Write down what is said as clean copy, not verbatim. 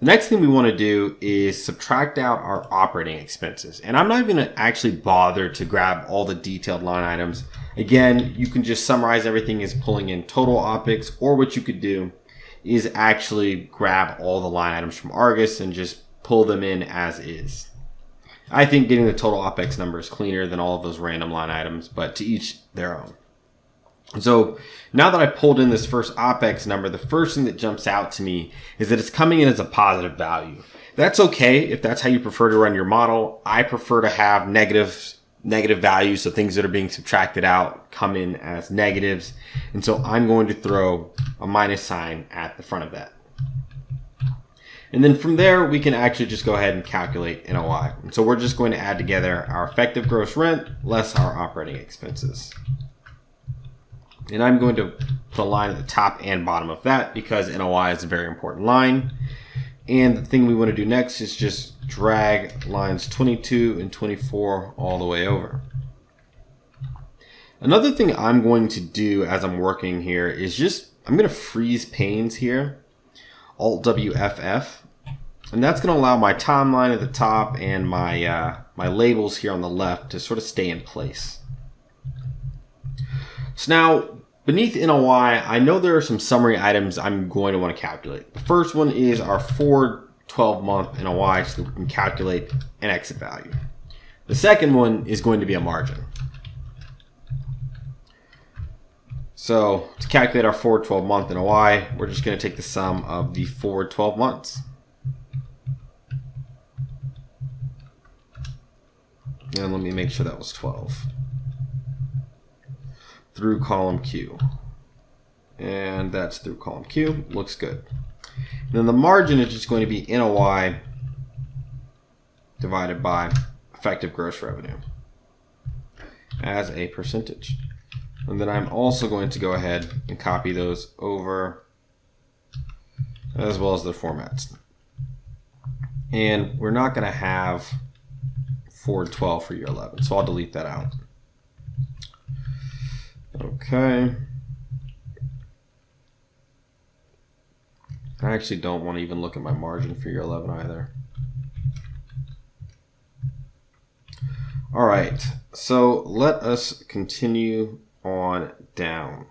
The next thing we want to do is subtract out our operating expenses. And I'm not even going to actually bother to grab all the detailed line items. Again, you can just summarize everything as pulling in total OPEX, or what you could do is actually grab all the line items from Argus and just pull them in as is. I think getting the total OPEX number is cleaner than all of those random line items, but to each their own. So now that I've pulled in this first OPEX number, the first thing that jumps out to me is that it's coming in as a positive value. That's okay if that's how you prefer to run your model. I prefer to have negative values, so things that are being subtracted out come in as negatives. And so I'm going to throw a minus sign at the front of that. And then from there, we can actually just go ahead and calculate NOI. And so we're just going to add together our effective gross rent less our operating expenses. And I'm going to put a line at the top and bottom of that because NOI is a very important line. And the thing we want to do next is just drag lines 22 and 24 all the way over. Another thing I'm going to do as I'm working here is I'm going to freeze panes here, Alt WFF. And that's going to allow my timeline at the top and my labels here on the left to sort of stay in place. So now, beneath NOI, I know there are some summary items I'm going to want to calculate. The first one is our forward 12-month NOI, so that we can calculate an exit value. The second one is going to be a margin. So to calculate our forward 12-month NOI, we're just going to take the sum of the forward 12 months. And let me make sure that was 12. Through column Q. And that's through column Q. Looks good. And then the margin is just going to be NOI divided by effective gross revenue as a percentage. And then I'm also going to go ahead and copy those over as well as the formats. And we're not going to have forward 12 for year 11, so I'll delete that out. Okay. I actually don't want to even look at my margin for year 11 either. All right, so let us continue on down.